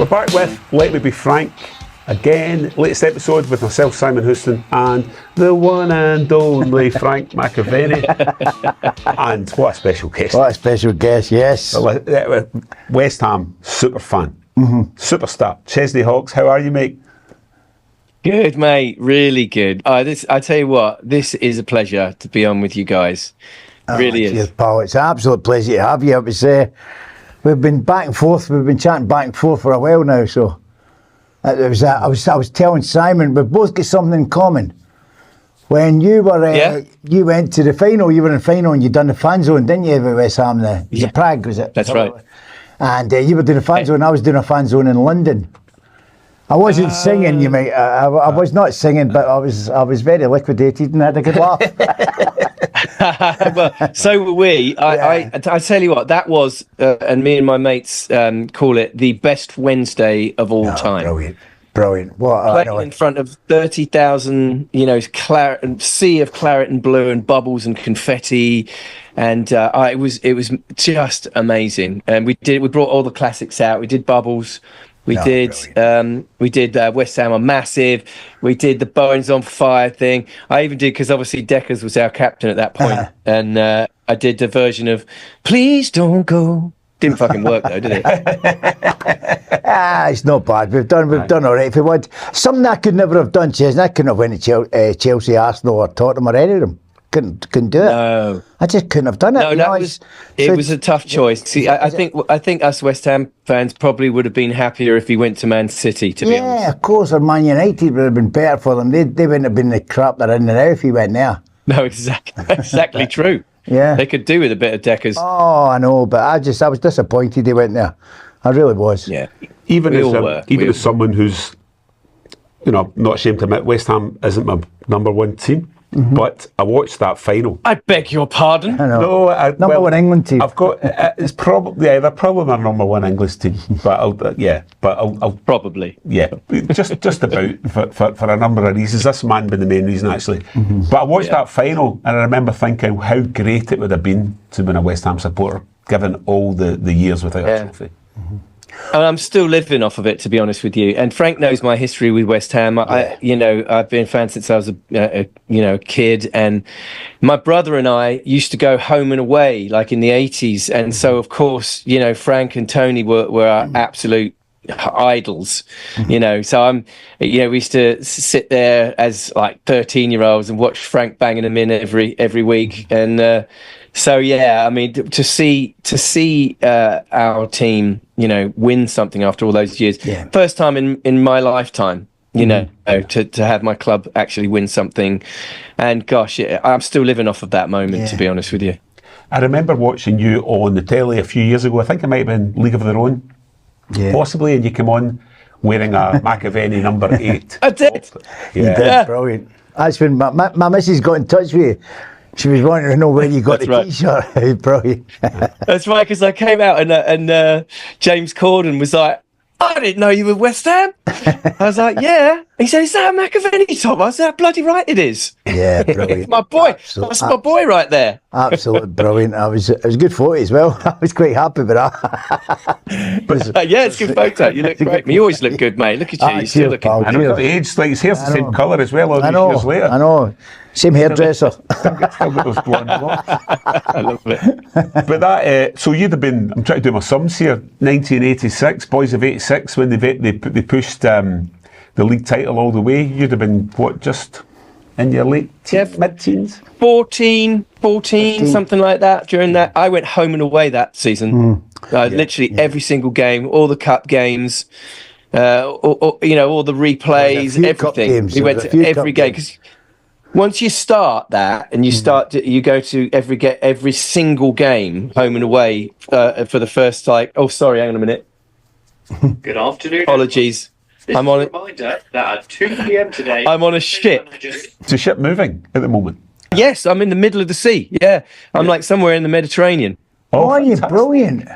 back with Let Me Be Frank again, latest episode with myself, Simon Houston, and the one and only Frank McAvennie. And what a special guest. What a special guest, yes. West Ham super fan, superstar, Chesney Hawkes. How are you, mate? Good, mate. Really good. I tell you what, this is a pleasure to be on with you guys. It really is. Cheers, pal. It's an absolute pleasure to have you. It was, we've been back and forth. We've been chatting back and forth for a while now. So I was telling Simon, we've both got something in common. When you were, you went to the final. You were in the final and you done the fan zone, didn't you? With West Ham there. Was it Prague? Was it? That's right. And you were doing a fan zone. I was doing a fan zone in London. I wasn't singing, you mate. I was not singing, but I was very liquidated and had a good laugh. Well, so were we. I tell you what, that was, and me and my mates call it the best Wednesday of all time. Brilliant. Playing in front of 30,000, sea of claret and blue and bubbles and confetti, and it was just amazing. And we brought all the classics out. We did Bubbles. We did West Ham are massive. We did the Bowen's on fire thing. I even did, because obviously Deckers was our captain at that point, and I did the version of Please Don't Go. Didn't fucking work though, did it? It's not bad. We've done all right. If we want something I could never have done, Chesney, I couldn't have went to Chelsea, Arsenal, or Tottenham, or any of them. Couldn't do it. No, I just couldn't have done it. No, it was a tough choice. See, I think us West Ham fans probably would have been happier if he went to Man City. To be honest, yeah, of course, or Man United would have been better for them. They wouldn't have been the crap they're in now if he went there. No, exactly true. Yeah, they could do with a bit of Deckers. Oh, I know, but I was disappointed he went there. I really was. Yeah, even as someone who's, not ashamed to admit, West Ham isn't my number one team. Mm-hmm. But I watched that final. I beg your pardon. I know. No, number one England team. I've got. It's probably they're probably my number one English team. But I'll probably just about for a number of reasons. This man been the main reason actually. Mm-hmm. But I watched that final and I remember thinking how great it would have been to be a West Ham supporter, given all the years without a trophy. Mm-hmm. And I'm still living off of it, to be honest with you. And Frank knows my history with West Ham. I've been a fan since I was a kid. And my brother and I used to go home and away, like in the 80s. And so, of course, Frank and Tony were our absolute idols. So we used to sit there as like 13-year-olds and watch Frank banging them in every week. And to see our team, win something after all those years. Yeah. First time in my lifetime, to have my club actually win something. And gosh, I'm still living off of that moment, to be honest with you. I remember watching you on the telly a few years ago. I think it might have been League of Their Own, possibly, and you came on wearing a McAvennie number 8. I did. You did. Brilliant. That's when my missus got in touch with you. She was wanting to know where you got the T-shirt. Brilliant. That's right, because I came out and James Corden was like, I didn't know you were West Ham. I was like, yeah. He said, is that a McAvennie top? I said, bloody right it is. Yeah, brilliant. My boy. That's my boy right there. Absolutely brilliant. It was a good photo as well. I was quite happy with that. It's a good photo. You look great. You always look good, mate. Look at you. You're still looking. And at the age, like his hair's the same colour as well all these years later. I know. Same hairdresser. Still got those blonde locks. I love it. But that, so you'd have been, I'm trying to do my sums here, 1986, boys of 86, when they pushed the league title all the way. You'd have been, just in your mid-teens? 14, 15. Something like that. During that, I went home and away that season. Literally every single game, all the cup games, all the replays, everything. We went to every game. Because once you start that and you go to every single game, home and away, for the first hang on a minute. Good afternoon. Apologies. I'm on a reminder that at 2 p.m. today, I'm on a ship. Is the ship moving at the moment? Yes, I'm in the middle of the sea. Yeah, I'm like somewhere in the Mediterranean. Oh, you're brilliant.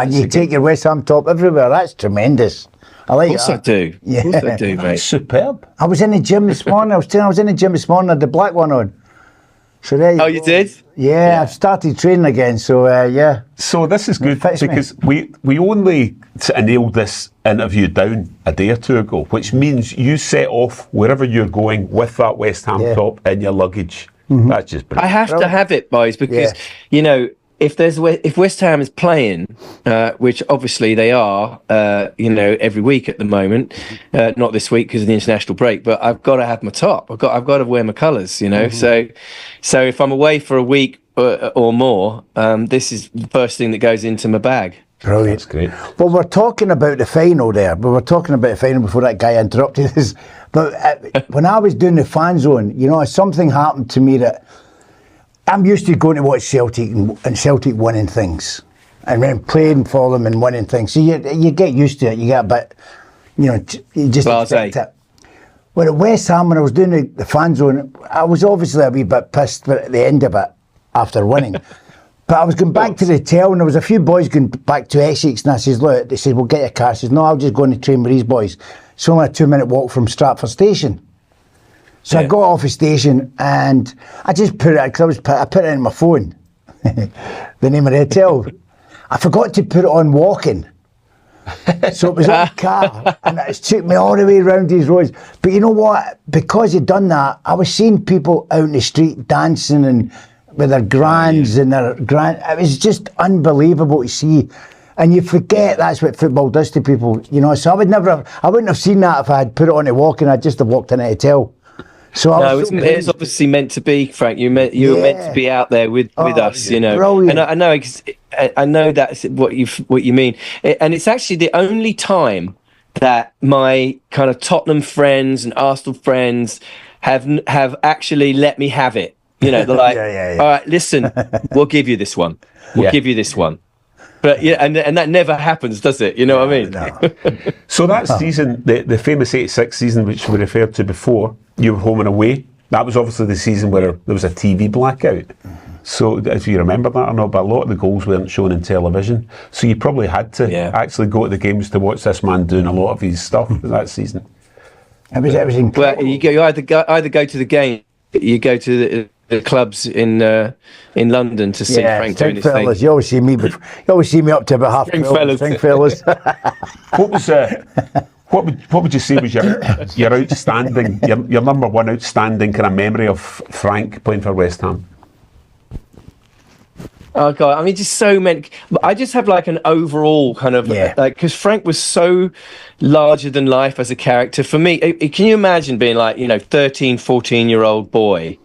You take your West Ham top everywhere. That's tremendous. I like that. Of course I do. Yeah. Of course I do, mate. Superb. I was in the gym this morning. I was in the gym this morning. I had the black one on. So there Oh, you go. did? Yeah, I've started training again. So yeah. So this is good fits me. because we only sort of nailed this interview down a day or two ago, which means you set off wherever you're going with that West Ham top in your luggage. That's just I brilliant. have to have it, boys, because if West Ham is playing, which obviously they are, every week at the moment, not this week because of the international break, but I've got to have my top. I've got to wear my colours, So if I'm away for a week or more, this is the first thing that goes into my bag. Brilliant. That's great. Well, we're talking about the final there. We were talking about the final before that guy interrupted us. But when I was doing the fan zone, something happened to me that I'm used to going to watch Celtic and Celtic winning things, and then playing for them and winning things. So you get used to it. You get a bit, you just expect it. Well, at West Ham, when I was doing the fan zone, I was obviously a wee bit pissed at the end of it after winning. But I was going back to the hotel, and there was a few boys going back to Essex, and I says, look, they said, we'll get your car. I says, no, I'll just go on the train with these boys. It's only a 2-minute walk from Stratford Station. So I got off the station and I just put it, because I put it in my phone, the name of the hotel. I forgot to put it on walking. So it was in the car and it took me all the way around these roads. But you know what? Because he'd done that, I was seeing people out in the street dancing and with their grands and their grand. It was just unbelievable to see. And you forget that's what football does to people, So I wouldn't have seen that if I had put it on a walking. I'd just have walked in a hotel. So it's obviously meant to be, Frank. You were meant to be out there with us, Brilliant. And I know that's what you mean. And it's actually the only time that my kind of Tottenham friends and Arsenal friends have actually let me have it. They're like, all right, listen, we'll give you this one. We'll give you this one. But and that never happens, does it? You know what I mean? No. So that season, the famous 86 season, which we referred to before, you were home and away. That was obviously the season where there was a TV blackout. So if you remember that or not, but a lot of the goals weren't shown in television. So you probably had to actually go to the games to watch this man doing a lot of his stuff that season. It was incredible. Well, you either go to the game, you go to the clubs in London to see Frank doing his thing. You always see me. You always see me up to about 12:30. String fellas. What was what would you say was your outstanding, your number one outstanding kind of memory of Frank playing for West Ham? Oh God! I mean, just so many. I just have like an overall kind of because Frank was so larger than life as a character for me. Can you imagine being like 13, 14-year-old boy,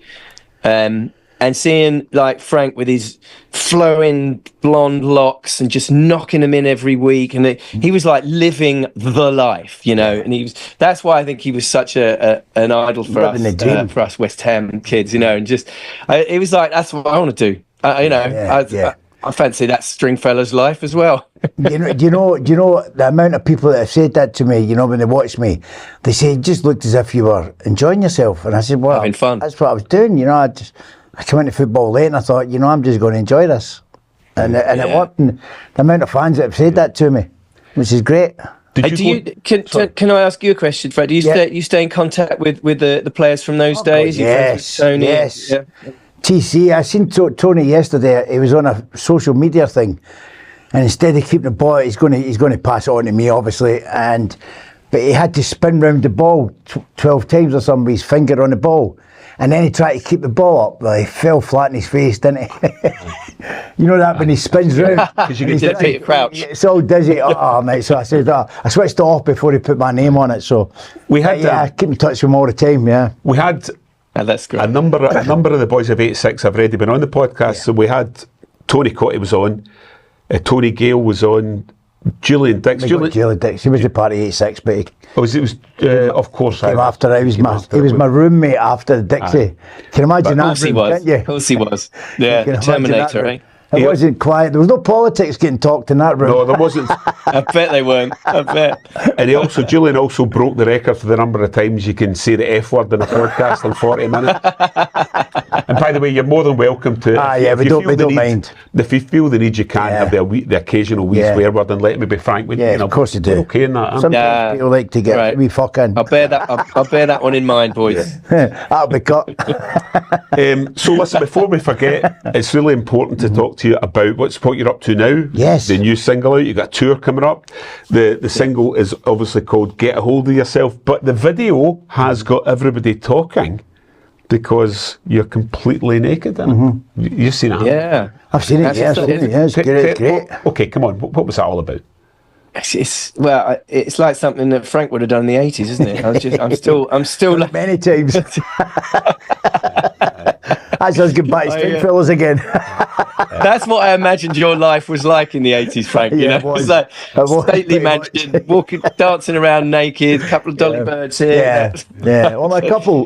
and seeing like Frank with his flowing blonde locks and just knocking them in every week, and he was like living the life, and that's why I think he was such an idol for us West Ham kids, and just it was like that's what I want to do. I fancy that Stringfellas life as well. Do you know the amount of people that have said that to me, when they watch me, they say it just looked as if you were enjoying yourself, and I said, well, having fun. That's what I was doing, I came into football late and I thought, I'm just going to enjoy this, and it worked. And the amount of fans that have said that to me, which is great. Can I ask you a question, Fred? Do you stay in contact with the players from those days? Yes, Tony? yes. Yeah. TC, I seen Tony yesterday. He was on a social media thing, and instead of keeping the ball, he's going to pass it on to me, obviously. But he had to spin round the ball 12 times or something with his finger on the ball, and then he tried to keep the ball up. Well, he fell flat in his face, didn't he? You know that when he spins round, because you can see Peter Crouch. It's all dizzy. Mate. So I said, I switched it off before he put my name on it. So we had, I keep in touch with him all the time. Yeah, we had. That's great. A number of the boys of 86 have already been on the podcast. So we had Tony Cotty was on, Tony Gale was on, Julian Dix. Julian Dix. He was the part of 86, but he of course. Came after. He was my roommate after Dixie. Can you imagine that? Of course he was. Yeah, the Terminator, right? It wasn't quiet. There was no politics getting talked in that room. No, there wasn't. I bet they weren't. I bet. And Julian also broke the record for the number of times you can say the F word in a podcast in 40 minutes. And by the way, you're more than welcome to. We don't mind. If you feel the need, you can have the occasional wee swear word, and let me be frank with you. Of course you do. Okay in that. Sometimes people like to get wee fucking. I'll bear that one in mind, boys. That'll be cut. So listen, before we forget, it's really important to talk to you about what you're up to now. Yes. The new single out. You've got a tour coming up. The single is obviously called Get a Hold of Yourself, but the video has got everybody talking because you're completely naked in it. You've seen it? Yeah. I've seen it, yes. It's great. Okay, come on. What was that all about? It's like something that Frank would have done in the 80s, isn't it? I'm still like, Many times. That's us getting back to Stringfellas again. That's what I imagined your life was like in the 80s, Frank. You know, it was like stately mansion, walking, dancing around naked, a couple of dolly birds here. Yeah, only a couple.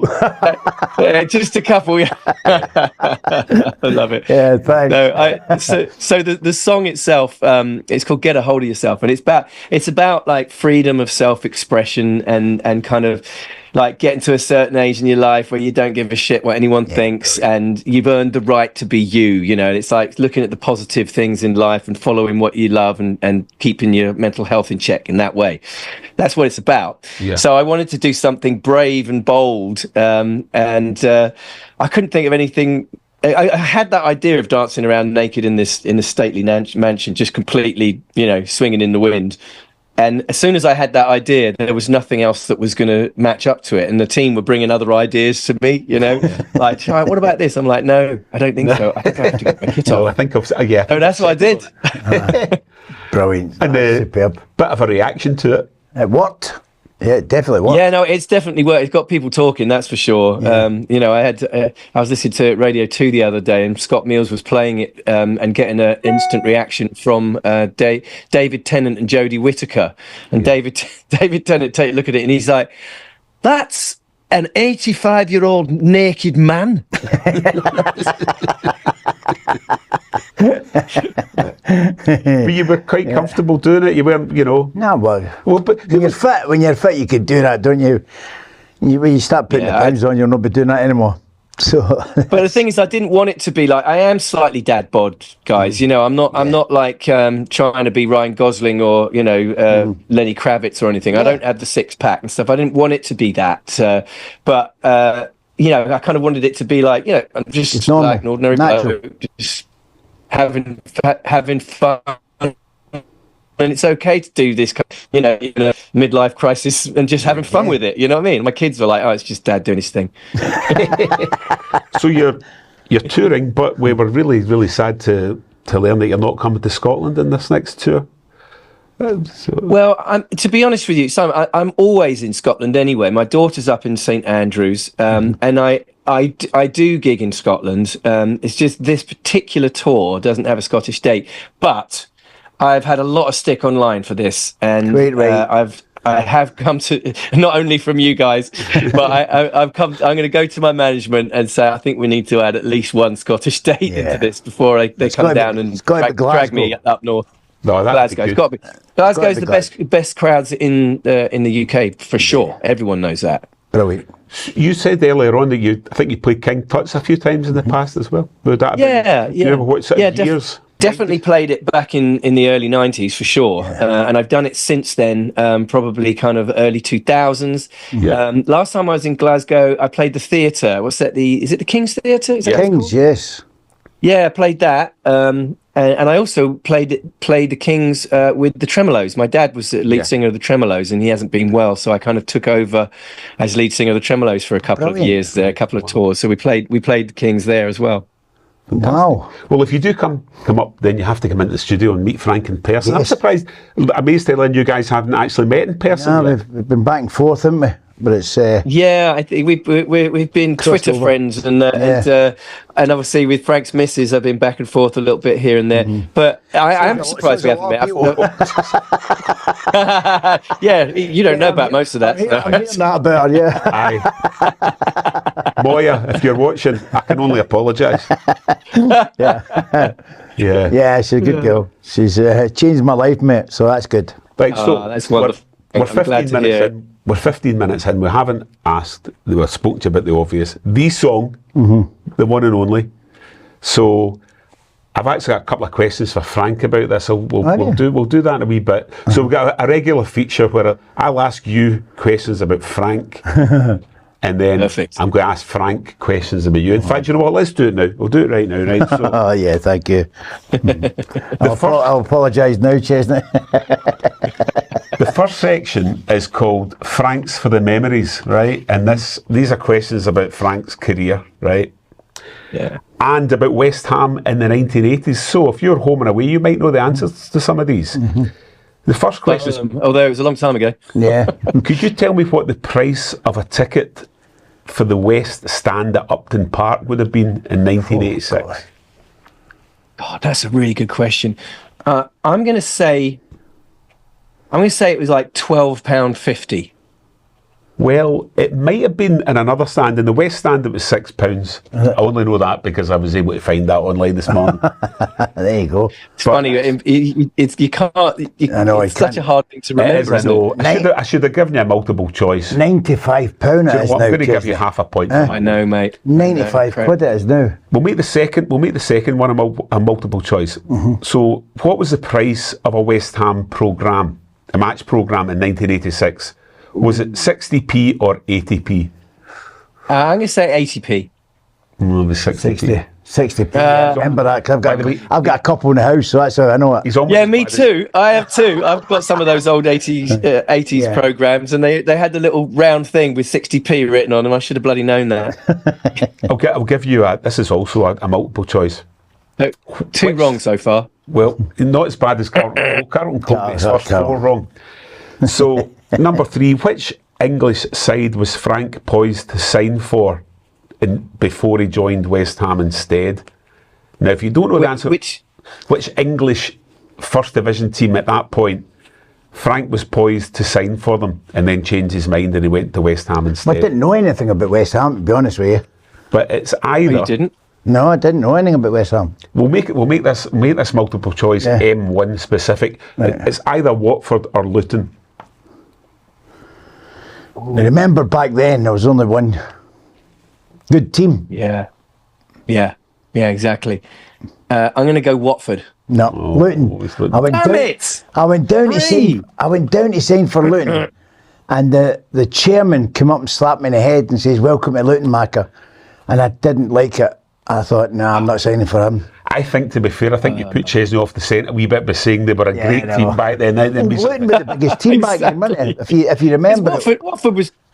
Just a couple. Yeah. I love it. Yeah, thanks. No, so the song itself, it's called "Get a Hold of Yourself," and it's about like freedom of self-expression and kind of like getting to a certain age in your life where you don't give a shit what anyone thinks, and you've earned the right to be you. You know, it's like looking at the positive things in life and following what you love and keeping your mental health in check in that way. That's what it's about. Yeah. So I wanted to do something brave and bold, and I couldn't think of anything. I had that idea of dancing around naked in the stately mansion, just completely, swinging in the wind. And as soon as I had that idea, there was nothing else that was going to match up to it. And the team were bringing other ideas to me, like, what about this? I'm like, no, I don't think so. I think I have to get my kit on. I think yeah. So that's what I did. Brilliant. And superb. Bit of a reaction to it. It worked. Yeah, it definitely worked. Yeah, no, it's definitely worked. It's got people talking, that's for sure. Yeah. I was listening to Radio 2 the other day, and Scott Meals was playing it and getting an instant reaction from David Tennant and Jodie Whittaker. And David Tennant take a look at it, and he's like, "That's an 85-year-old naked man." But you were quite comfortable doing it. You weren't, No, well, but when you're fit, you can do that, don't you? When you start putting the pounds on, you'll not be doing that anymore. So, but the thing is, I didn't want it to be like, I am slightly dad bod, guys. I'm not like trying to be Ryan Gosling or Lenny Kravitz or anything. I don't have the six pack and stuff. I didn't want it to be that, but I kind of wanted it to be like, I'm just like an ordinary bloke, just having fun. And it's okay to do this, in a midlife crisis and just having fun with it. You know what I mean? My kids were like, "Oh, it's just dad doing his thing." So you're touring, but we were really, really sad to learn that you're not coming to Scotland in this next tour. Well, to be honest with you, Simon, I'm always in Scotland anyway. My daughter's up in St Andrews, and I do gig in Scotland. It's just this particular tour doesn't have a Scottish date, but I've had a lot of stick online for this, and I have come to, not only from you guys, but I'm going to go to my management and say, I think we need to add at least one Scottish date into this before they come down and drag me up north. No, Glasgow. It's got to be. Glasgow's the best crowds in the UK for sure. Everyone knows that. Brilliant. You said earlier on that I think you played King Tut's a few times in the past as well. Would that years? Definitely played it back in the early 90s for sure, and I've done it since then, probably kind of early 2000s. Last time I was in Glasgow, I played the theatre. What's that? Is it the King's Theatre? King's, yes. Yeah, I played that, and I also played the King's with the Tremolos. My dad was the lead singer of the Tremolos, and he hasn't been well, so I kind of took over as lead singer of the Tremolos for a couple of years there, a couple of tours. So we played the King's there as well. Fantastic. Wow. Well, if you do come up, then you have to come into the studio and meet Frank in person. Yes. I'm surprised, amazed to learn you guys haven't actually met in person. No, we've been back and forth, haven't we? But it's I think we've been Twitter friends, and obviously with Frank's missus, I've been back and forth a little bit here and there. But I am surprised we haven't met. Yeah, you don't know about most of that. I'm hearing that about her, Moya, if you're watching, I can only apologise. Yeah. Yeah. Yeah, she's a good girl. She's changed my life, mate, so that's good. Right, so that's wonderful. we're I'm glad 15 to minutes hear. in. We're 15 minutes in. We haven't asked, we spoke to you about the obvious. The song, the one and only. So I've actually got a couple of questions for Frank about this. So we'll do that in a wee bit. So we've got a regular feature where I'll ask you questions about Frank. And then Perfect. I'm going to ask Frank questions about you. In fact, you know what? Let's do it now. We'll do it right now, right? So Oh, yeah, thank you. I'll apologise now, Chesney. the first section is called Frank's for the Memories, right? And these are questions about Frank's career, right? Yeah. And about West Ham in the 1980s. So if you're home and away, you might know the answers to some of these. The first question is, Although it was a long time ago. Yeah. could you tell me what the price of a ticket for the West Stand at Upton Park would have been in 1986? God, that's a really good question. I'm going to say it was like £12.50. Well, it might have been in another stand. In the West Stand, it was £6. I only know that because I was able to find that online this morning. There you go. It's funny. You can't. I know, it's I such can't. a hard thing to It remember. is, I isn't know. it? I should have given you a multiple choice. £95 it You know is what, now, I'm going to give Chesney. you half a point for I that. know, mate. 95 quid it is now. We'll make the second one a multiple choice. So, what was the price of a West Ham programme, a match programme in 1986? Was it 60p or 80p? I'm going to say 80p. No, it was 60p. 60p. I remember that, 'cause By the way, I've got a couple in the house, so that's how I know it. He's almost Yeah, as me bad as- too. I have too. I've got some of those old 80s Yeah. programs, and they had the little round thing with 60p written on them. I should have bloody known that. I'll give you this is also a multiple choice. Two wrong so far. Well, not as bad as Carlton. Carlton caught me his first four wrong. So, number 3, which English side was Frank poised to sign for before he joined West Ham instead? Now, if you don't know the answer, which English First Division team at that point, Frank was poised to sign for them and then changed his mind and he went to West Ham I instead. didn't know anything about West Ham, to be honest with you. But it's Oh, either... you didn't? No, I didn't know anything about West Ham. We'll make this multiple choice M1 specific. Right. It's either Watford or Luton. I remember back then there was only one good team. Yeah, exactly. I'm going to go Watford. No, Luton. it's Luton. I went Damn down. it! I went down to Three. sign for Luton, and the chairman came up and slapped me in the head and says, "Welcome to Luton, Macca," and I didn't like it. I thought, "Nah, I'm not signing for him." I think, to be fair, you put Chesney off the scent a wee bit by saying they were a great no. team back then. Then we- Luton was the biggest team back then, wasn't it? If you remember.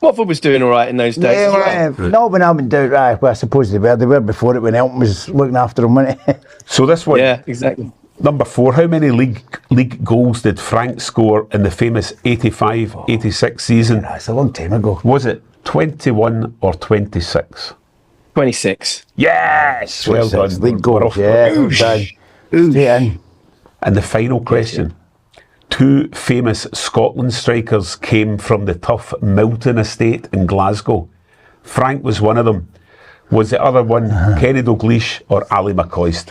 Watford was doing all right in those days. as well. No, when I went down, well, I suppose they were. They were before it when Elton was looking after them, wasn't it? So this one, Yeah, exactly. number 4, how many league goals did Frank score in the famous 85-86 season? That's a long time ago. Was it 21 or 26? 26. Yes! Well done. League We're goal. off. Yeah, well done. Straight in. And the final question. 2 famous Scotland strikers came from the tough Milton estate in Glasgow. Frank was one of them. Was the other one Kenny Dalglish or Ali McCoist?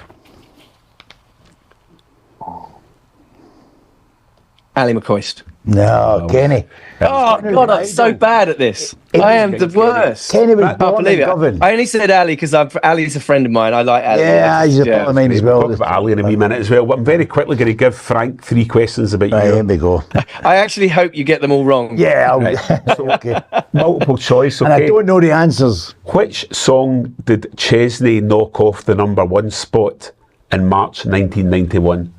Ali McCoist. No, Kenny. Oh, God, I'm so bad at this. I am the worst. Kenny was I can't born believe in it. Govan. I only said Ali because Ali's a friend of mine. I like Ali. Yeah, he's a pal of mine as well. We'll talk about Ali in a wee minute as well. But I'm very quickly going to give Frank 3 questions about Right, you. here we go. I actually hope you get them all wrong. Yeah, Right. okay. Multiple choice, And I okay. don't know the answers. Which song did Chesney knock off the number 1 spot in March 1991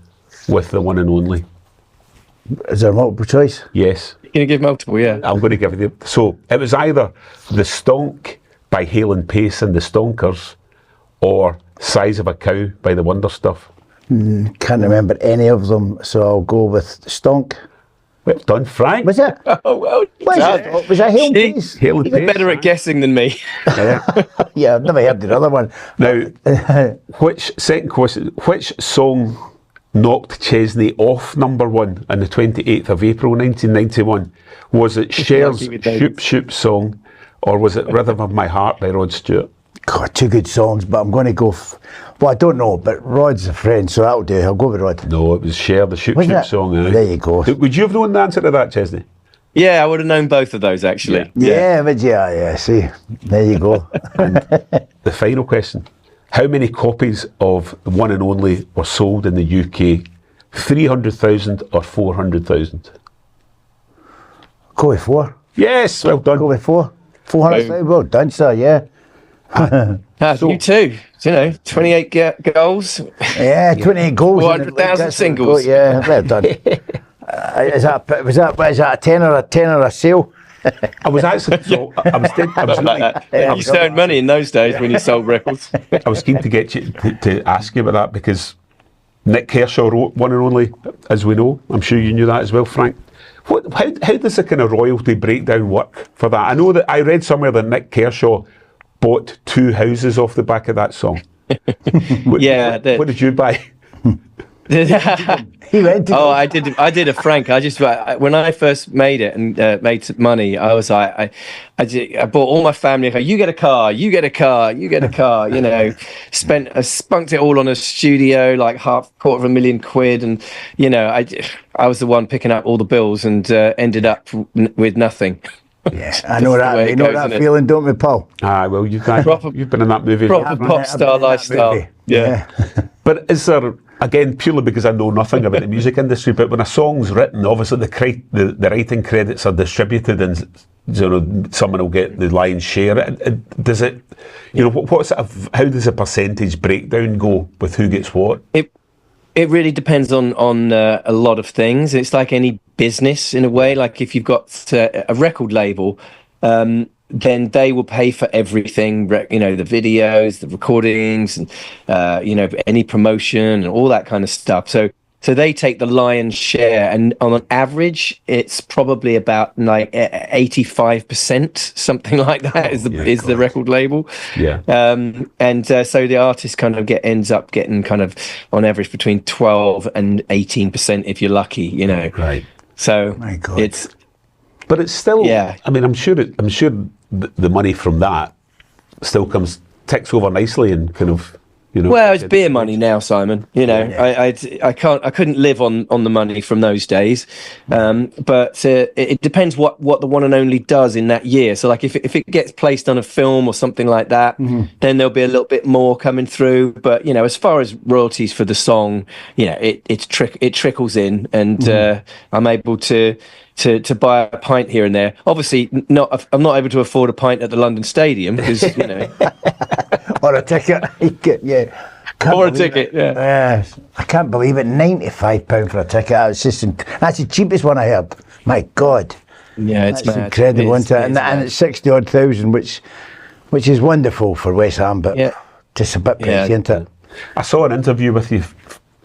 with the one and only? Is there a multiple choice? Yes. You're going to give multiple, yeah. I'm going to give you the... So, it was either The Stonk by Hale and Pace and the Stonkers or Size of a Cow by the Wonder Stuff. Can't remember any of them, so I'll go with Stonk. Well done, Frank. Was it? Oh, well Was it? Was that Hale and See? Pace? Hale and You're Pace. better at guessing than me. Yeah. Yeah, I've never heard the other one. Now, second question, which song knocked Chesney off number 1 on the 28th of April 1991? Was it Cher's lucky with those. Shoop Shoop song or was it Rhythm of My Heart by Rod Stewart? God, two good songs, but I'm going to go. Well, I don't know, but Rod's a friend, so that'll do. I'll go with Rod. No, it was Cher, the Shoot Wasn't Shoot it? song. There you go. Would you have known the answer to that, Chesney? Yeah, I would have known both of those actually. Yeah, but yeah. See, there you go. The final question: how many copies of The One and Only were sold in the UK? 300,000 or 400,000? Go with 4. Yes, well done. Go with 4. 400,000. Well done, sir. Yeah. You too. You know, 28 goals. Yeah, 28 goals. 400,000 singles. Yeah, well done. Was that a 10 or a sale? I was actually, so I was You used to earn money in those days when you sold records. I was keen to get you to ask you about that because Nick Kershaw wrote One and Only, as we know. I'm sure you knew that as well, Frank. How does the kind of royalty breakdown work for that? I know that I read somewhere that Nick Kershaw bought 2 houses off the back of that song. What did you buy? He went to I did a Frank. When I first made it and made some money, I was like, I bought all my family. You get a car, you get a car, you get a car. You know, spunked it all on a studio, like £250,000, and you know, I was the one picking up all the bills and ended up with nothing. Yes, I know that. You know that feeling, don't we, Paul? Well, you've been in that movie. Proper pop star lifestyle. Yeah. But is there, again, purely because I know nothing about the music industry, but when a song's written, obviously the writing credits are distributed and someone will get the lion's share. Does it, how does a percentage breakdown go with who gets what? It really depends on a lot of things. It's like any business in a way. Like if you've got a record label, then they will pay for everything, the videos, the recordings, and, any promotion and all that kind of stuff. So they take the lion's share, and on an average, it's probably about like 85%, something like that, is the record label. Yeah. So the artist kind of ends up getting kind of on average between 12 and 18% if you're lucky, Right. So my God. But it's still. Yeah. I mean, I'm sure the money from that still ticks over nicely and kind of. Well, it's beer money now, Simon. I couldn't live on the money from those days, but it depends what the One and Only does in that year. So, like if it gets placed on a film or something like that, then there'll be a little bit more coming through. But as far as royalties for the song, it trickles in, and I'm able to buy a pint here and there. Obviously, I'm not able to afford a pint at the London Stadium because or a ticket. Yeah. Or a ticket. Yeah. Yes. I can't believe it. £95 for a ticket. That's the cheapest one I heard. My God. Yeah, it's That's mad. incredible, isn't it? And it's 60-odd thousand, which is wonderful for West Ham, but just a bit pricey, isn't it? I saw an interview with you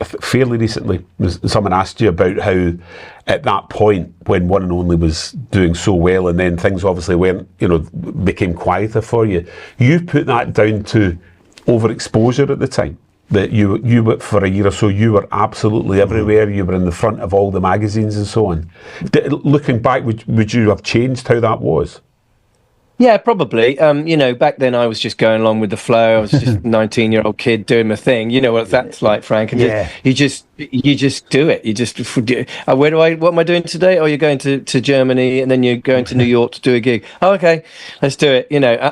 fairly recently. Someone asked you about how at that point when One and Only was doing so well, and then things obviously became quieter for you. You put that down to overexposure at the time. That you were, for a year or so, you were absolutely everywhere. You were in the front of all the magazines and so on. Looking back, would you have changed how that was? Yeah, probably. Back then I was just going along with the flow. I was just a 19-year-old kid doing my thing. You know what that's like, Frank. And you just do it. You just, what am I doing today? Oh, you're going to Germany, and then you're going to New York to do a gig. Oh, okay, let's do it.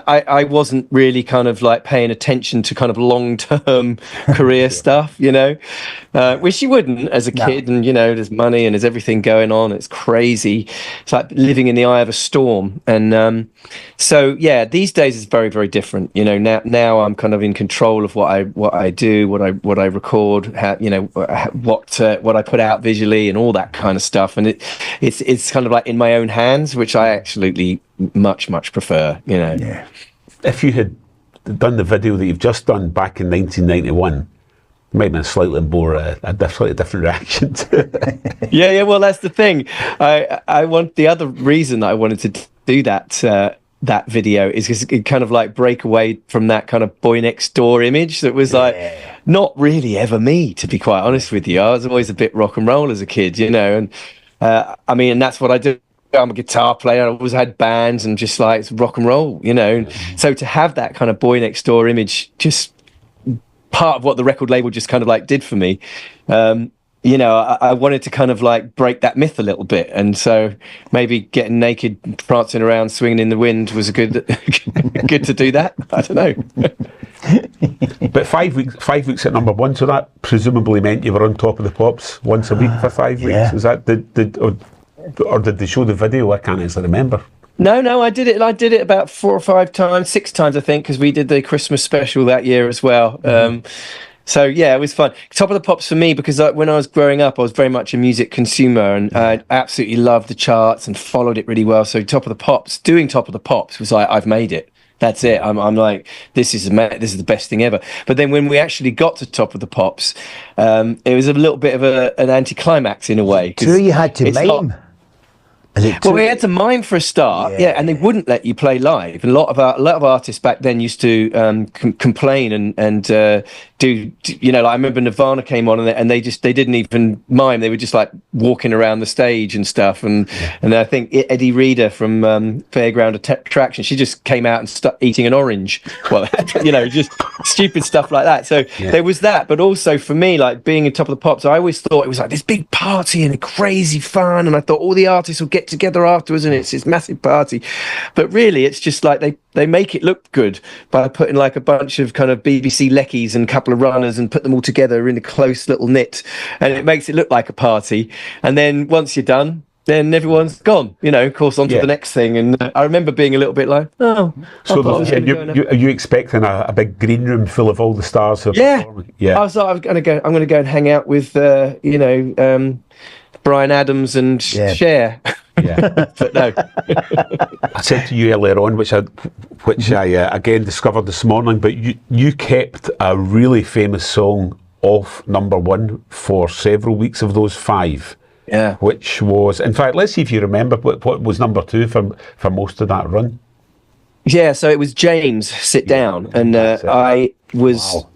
I wasn't really kind of like paying attention to kind of long-term career stuff, which you wouldn't as a kid. And, there's money and there's everything going on. It's crazy. It's like living in the eye of a storm. And, so yeah, these days it's very, very different. Now I'm kind of in control of what I do, what I record, what I put out visually, and all that kind of stuff. And it's kind of like in my own hands, which I absolutely much prefer. Yeah. If you had done the video that you've just done back in 1991. It might have been a slightly different reaction to it. Yeah. Well, that's the thing. The other reason that I wanted to do that video is because it kind of like break away from that kind of boy next door image that was like not really ever me, to be quite honest with you. I was always a bit rock and roll as a kid, and and that's what I do I'm a guitar player. I always had bands and just like it's rock and roll, you know. So to have that kind of boy next door image, just part of what the record label just kind of like did for me. You know, I wanted to kind of like break that myth a little bit, and so maybe getting naked, prancing around, swinging in the wind was a good, good to do that. I don't know. But 5 weeks at number one, so that presumably meant you were on Top of the Pops once a week for 5 weeks. Yeah. Is that or did they show the video? I can't actually remember. No, I did it. I did it about 4 or 5 times, 6 times, I think, because we did the Christmas special that year as well. So yeah, it was fun. Top of the Pops for me, because when I was growing up, I was very much a music consumer, and I absolutely loved the charts and followed it really well. So doing Top of the Pops was like, I've made it. That's it. I'm like, this is the best thing ever. But then when we actually got to Top of the Pops, it was a little bit of an anticlimax in a way. True, you had to mime. Well, we had to mime for a start, yeah, and they wouldn't let you play live. And a lot of artists back then used to complain and do, you know, like I remember Nirvana came on and they didn't even mime. They were just like walking around the stage and stuff. And I think Eddie Reader from Fairground Attraction, she just came out and started eating an orange. Well, you know, just stupid stuff like that. So there was that. But also for me, like being in Top of the Pops, I always thought it was like this big party and crazy fun. And I thought all the artists will get together afterwards and it's this massive party. But really, it's just like they make it look good by putting like a bunch of kind of BBC leckies and a couple of runners and put them all together in a close little knit, and it makes it look like a party. And then once you're done, then everyone's gone, you know, of course, on to the next thing. And I remember being a little bit like, so are you expecting a big green room full of all the stars who are performing? Yeah. I was like, I'm going to go and hang out with, Bryan Adams and Cher. Yeah. But no. I said to you earlier on, which I again discovered this morning, but you kept a really famous song off number one for several weeks of those 5. Yeah. Which was, in fact, let's see if you remember what was number 2 for most of that run. Yeah, so it was James, Sit Down. And I was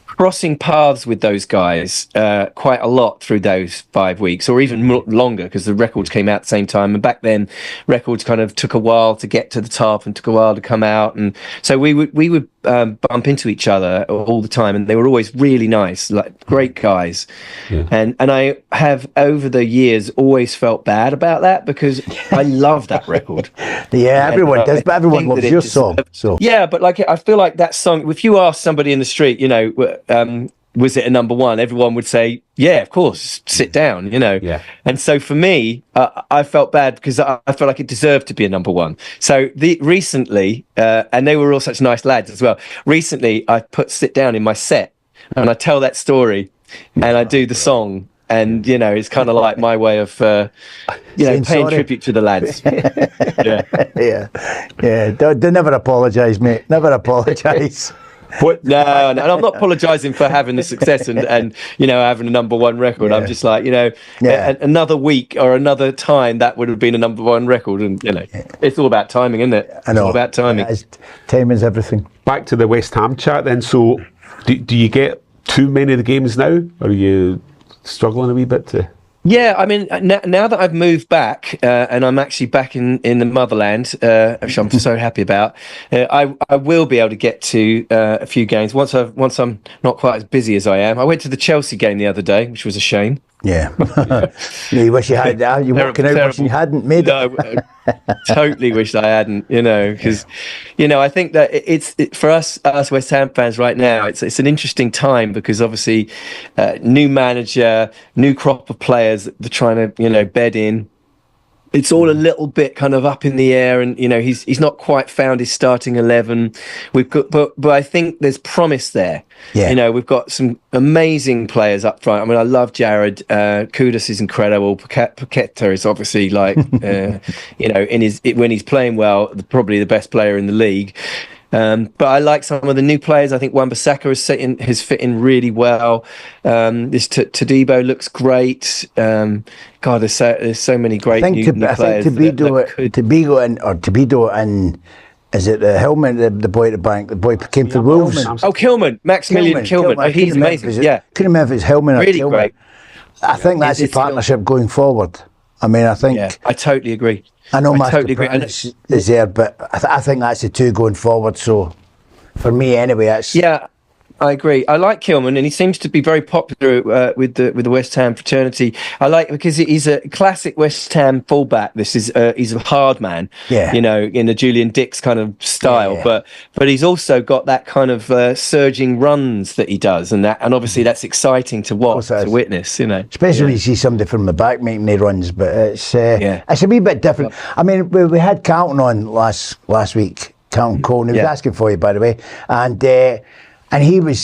crossing paths with those guys quite a lot through those 5 weeks, or even longer, because the records came out at the same time. And back then, records kind of took a while to get to the top and took a while to come out. And so we would bump into each other all the time, and they were always really nice, like great guys. Yeah. And I have over the years always felt bad about that, because I love that record. Yeah, everyone does, but everyone loves your song. So yeah, but like I feel like that song, if you ask somebody in the street, you know, was it a number one, everyone would say, yeah, of course, Sit Down, you know. Yeah. And so for me, I felt bad because I felt like it deserved to be a number one. So recently, and they were all such nice lads as well, recently I put Sit Down in my set, and I tell that story and I do the song. And, you know, it's kind of like my way of, paying tribute to the lads. Yeah. Don't never apologise, mate. Never apologise. No, and I'm not apologising for having the success and you know, having a number one record. I'm just like, you know, another week or another time that would have been a number one record, and you know, it's all about timing, isn't it? I know. It's all about timing. Timing's everything. Back to the West Ham chat then. So, do you get too many of the games now, or are you struggling a wee bit to? Yeah, I mean, now that I've moved back and I'm actually back in the motherland, which I'm so happy about, I will be able to get to a few games once I'm not quite as busy as I am. I went to the Chelsea game the other day, which was a shame. Yeah. You wish you had. You're walking out wishing you hadn't made it. Totally wish I hadn't, you know, because, you know, I think that it's for us West Ham fans right now, it's an interesting time, because obviously new manager, new crop of players that they're trying to, you know, bed in. It's all a little bit kind of up in the air, and you know, he's not quite found his starting 11. We've got, but I think there's promise there. Yeah. You know, we've got some amazing players up front. I mean, I love Jared. Kudus is incredible. Paqueta is obviously like, you know, when he's playing well, probably the best player in the league. But I like some of the new players. I think Wan-Bissaka has fit in really well. This Todibo looks great. God, there's so many great new players. I think Todibo and is it Hillman, the boy at the bank, the boy came to Wolves? Oh, Kilman, Maximilian Kilman. Oh, he's amazing. Yeah, couldn't remember if it's Hillman or really Kilman. great. I think that's the partnership going forward. I mean, I think... Yeah, I totally agree. I know Master totally agree. Prentice is there, but I think that's the two going forward. So, for me anyway, that's... Yeah, I agree. I like Kilman, and he seems to be very popular with the West Ham fraternity. I like because he's a classic West Ham fullback. He's a hard man, Yeah. In a Julian Dix kind of style. Yeah. But he's also got that kind of surging runs that he does, and obviously that's exciting to watch, to witness. Especially when you see somebody from the back making their runs, but it's a wee bit different. I mean, we had Carlton on last week, Carlton Cole, and he was asking for you, by the way, and he was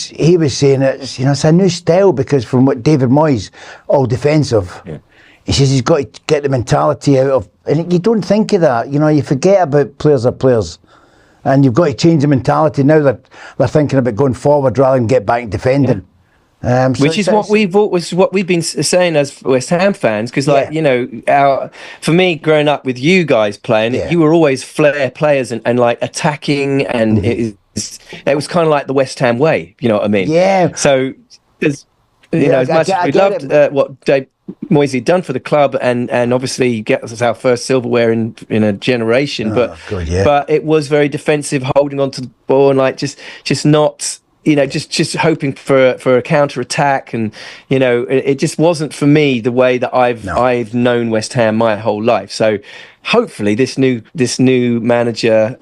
saying it's a new style, because from what David Moyes, all defensive, he says he's got to get the mentality out of, and you don't think of that, you forget about players are players, and you've got to change the mentality now that they're thinking about going forward rather than get back and defending. Which is what we've been saying as West Ham fans, because for me, growing up with you guys playing, you were always flair players and like attacking, and it was kind of like the West Ham way, you know what I mean? Yeah. So, as much as we loved what Dave Moyes had done for the club, and obviously gets us our first silverware in a generation, but it was very defensive, holding on to the ball, and like just not. Just hoping for a counter attack, and it just wasn't for me the way that I've known West Ham my whole life. So hopefully this new manager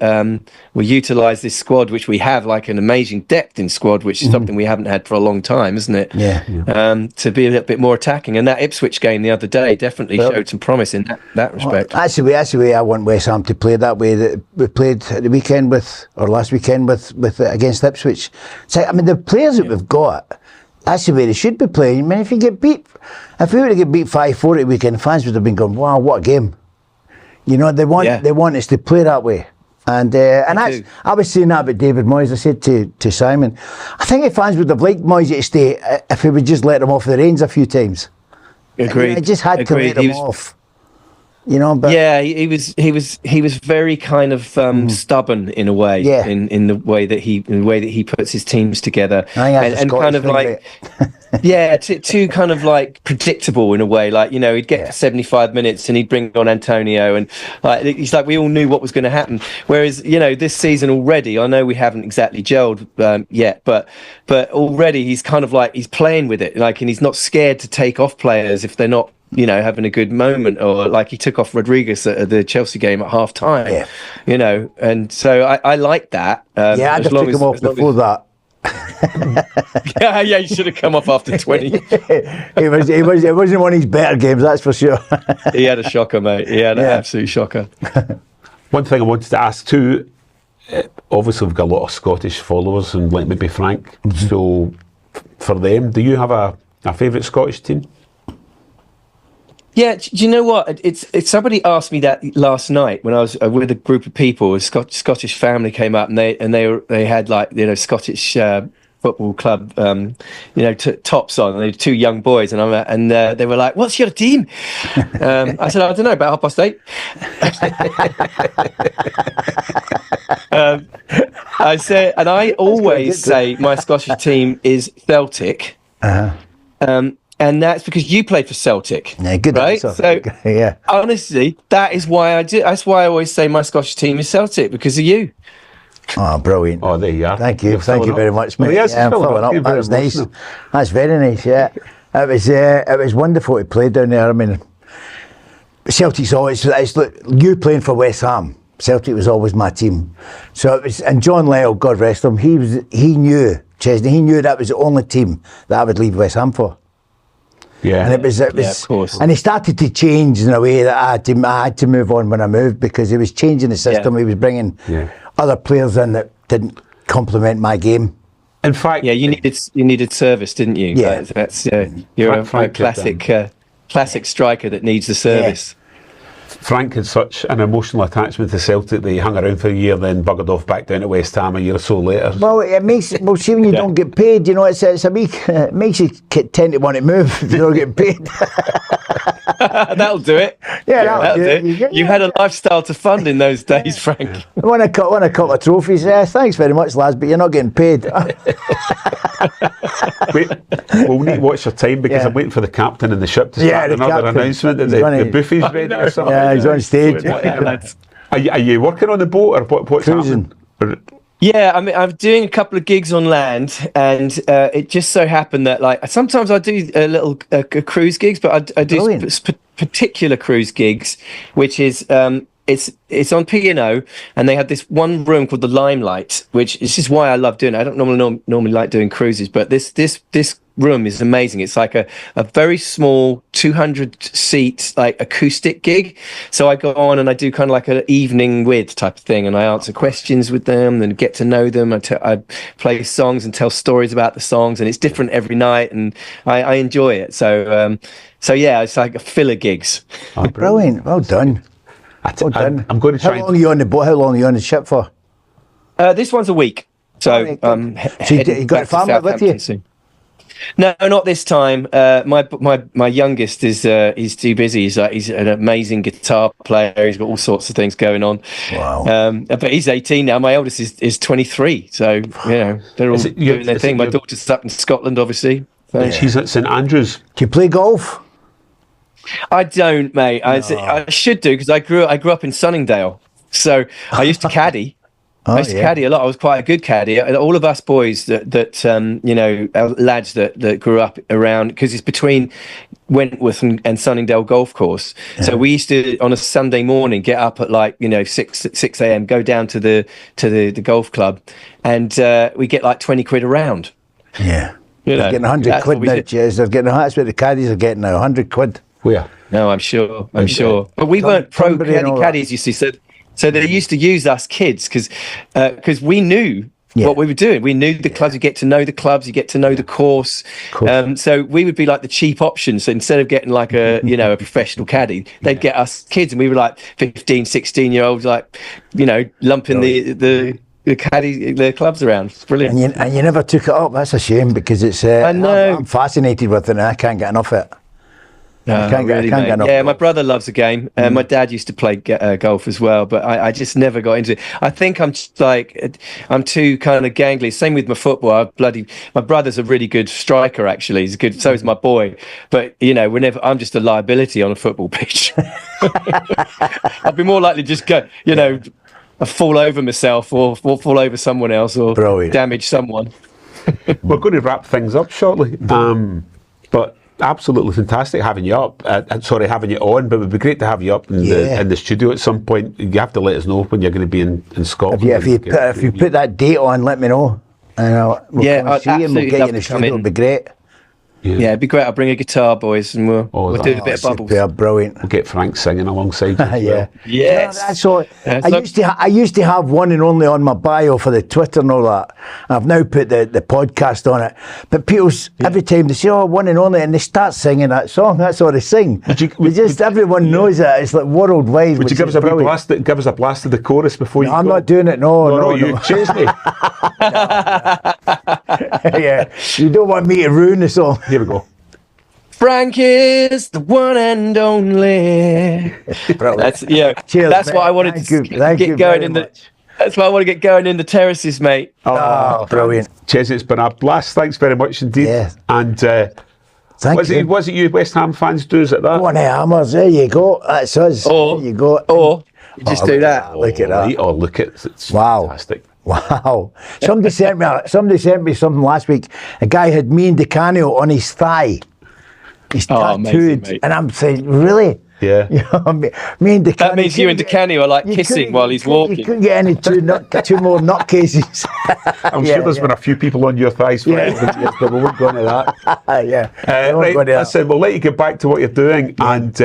will utilise this squad, which we have like an amazing depth in squad, which is something we haven't had for a long time, isn't it? Yeah. To be a little bit more attacking, and that Ipswich game the other day definitely showed some promise in that respect. That's the way I want West Ham to play, that way that we played at the weekend last weekend with against Ipswich. So, I mean, the players that we've got, that's the way they should be playing. I mean, if we were to get beat 5-4 at the weekend, fans would have been going, wow, what a game. They want us to play that way. And I was saying that about David Moyes. I said to Simon, I think the fans would have liked Moyes to stay if he would just let them off the reins a few times. Agreed. I just had to let them off. But he was very kind of stubborn in a way, in the way that he puts his teams together, and kind of like too kind of like predictable in a way. Like he'd get to 75 minutes and he'd bring on Antonio, and he's like we all knew what was going to happen. Whereas this season already, I know we haven't exactly gelled yet, but already he's kind of like he's playing with it, and he's not scared to take off players if they're not having a good moment, or like he took off Rodriguez at the Chelsea game at half time, and so I like that. I'd have took him off before that. You should have come off after 20. It wasn't one of his better games, that's for sure. He had a shocker, mate. He had an absolute shocker. One thing I wanted to ask too, obviously we've got a lot of Scottish followers, and like maybe Frank, so for them, do you have a favourite Scottish team? Yeah, do you know what? It's somebody asked me that last night when I was with a group of people. A Scottish family came up, and they had Scottish football club tops on. And they were two young boys, and they were like, "What's your team?" I said, "I don't know, about 8:30." I said, and I always say my Scottish team is Celtic. And that's because you played for Celtic, good, right? So, honestly, that is why I do. That's why I always say my Scottish team is Celtic, because of you. Oh, brilliant! Oh, there you are. Thank you very much, mate. Well, I'm filling up. That was nice. That's very nice. Yeah, it was wonderful to play down there. I mean, Celtic's always. It's like you playing for West Ham. Celtic was always my team. So it was, and John Lyall, God rest him, he knew Chesney. He knew that was the only team that I would leave West Ham for. Yeah, and it was, of course. And he started to change in a way that I had to move on when I moved, because he was changing the system. He was bringing other players in that didn't complement my game. In fact, you needed service, didn't you? Yeah, that's you're a classic striker that needs the service. Frank had such an emotional attachment to Celtic that he hung around for a year, then buggered off back down to West Ham a year or so later. Well, it makes see when you don't get paid, it's a week. It makes you tend to want to move if you don't get paid. That'll do it. Yeah, that'll do it. You You had a lifestyle to fund in those days, Frank. won a couple of trophies. Thanks very much, lads, but you're not getting paid. Wait, we'll need to watch your time because Yeah. I'm waiting for the captain and the ship to start the another captain. announcement that He's gonna- the buffet's ready or something. Yeah, he's on stage. Are you working on the boat or what's Cruising. happening? Yeah, I mean, I'm doing a couple of gigs on land, and it just so happened that, like, sometimes I do a little cruise gigs, but I do Brilliant. particular cruise gigs, which is it's on P&O, and they have this one room called the Limelight, which is just why I love doing it. I don't normally like doing cruises, but this room is amazing. It's like a very small 200 seat like acoustic gig. So I go on and I do kind of like an evening with type of thing, and I answer questions with them and get to know them. I play songs and tell stories about the songs, and it's different every night, and I enjoy it. So yeah, it's like a filler gigs. Oh, Brilliant. Well done. Well done. I'm going to try. How long are you on the boat? How long are you on the ship for? This one's a week. So So you got a family with you? Soon. No, not this time. My youngest is he's too busy. He's an amazing guitar player. He's got all sorts of things going on. Wow. But he's 18 now. My eldest is 23. So they're all doing their thing. My daughter's up in Scotland, obviously. So. She's at St Andrews. Do you play golf? I don't, mate. I should do because I grew up in Sunningdale. So I used to caddy. I used to caddy a lot. I was quite a good caddy. All of us boys lads that grew up around, because it's between Wentworth and Sunningdale Golf Course. Yeah. So we used to, on a Sunday morning, get up at 6 a.m., go down to the golf club, and we get like 20 quid a round. Yeah. They're getting 100 quid now, Jez. That's what the caddies are getting now, 100 quid. Where? No, I'm sure. But we weren't pro caddies, you see. So they used to use us kids because we knew what we were doing. We knew the clubs. You get to know the clubs. You get to know the course. So we would be like the cheap option. So instead of getting like a professional caddy, they'd get us kids, and we were like 15, 16-year-olds, like lumping the clubs around. It's brilliant. And you never took it up. That's a shame, because it's. I know. I'm fascinated with it, and I can't get enough of it. I can't get enough. Yeah, my brother loves the game. My dad used to play golf as well, but I just never got into it. I think I'm just I'm too kind of gangly. Same with my football. My brother's a really good striker, actually. He's good. So is my boy. But I'm just a liability on a football pitch. I'd be more likely to just go, I fall over myself or fall over someone else or damage someone. We're going to wrap things up shortly, but absolutely fantastic having you up. Having you on, but it would be great to have you up in the studio at some point. You have to let us know when you're going to be in Scotland. If you put that date on, let me know. And we'll see you and we'll get you in the studio. It'll be great. Yeah, it'd be great. I'll bring a guitar, boys, and we'll do a bit of bubbles. Superb, brilliant. We'll get Frank singing alongside you. Yeah. Yes. That's all. I used to have one and only on my bio for the Twitter and all that. I've now put the podcast on it. But people, every time they say, one and only, and they start singing that song, that's all they sing. Everyone knows it. It's like worldwide. Would you give us a blast? Give us a blast of the chorus before you? I'm not doing it. No. You, Chesney. Yeah, you don't want me to ruin the song. Here we go. Frank is the one and only. That's Cheers, that's mate. what I wanted to get going in the. That's why I want to get going in the terraces, mate. Oh, brilliant. Chesney, it's been a blast. Thanks very much indeed. Yeah. And thank you. Was it you West Ham fans do? Is it that? One of Hammers. There you go. That's us. There you go. Or you just do that. Look at that. Oh, look at it. It's wow. Fantastic. Wow. Somebody sent me something last week. A guy had me and DiCanio on his thigh. He's tattooed. Amazing, and I'm saying, really? Yeah. Me and DiCanio. That means you and DiCanio are like kissing while he's walking. You couldn't get any two more nutcases. I'm sure there's been a few people on your thighs for but we won't go into that. Right, listen, we'll let you get back to what you're doing. And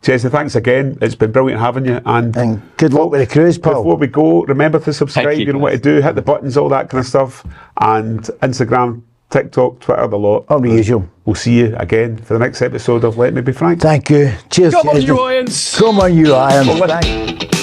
Chesney, thanks again. It's been brilliant having you. And good luck with the cruise, pal. Before we go, remember to subscribe. You know what to do. Hit the buttons, all that kind of stuff. And Instagram, TikTok, Twitter, the lot. All the usual. We'll see you again for the next episode of Let Me Be Frank. Thank you. Cheers. Come on, you Irons. Come on, you Irons. Thanks.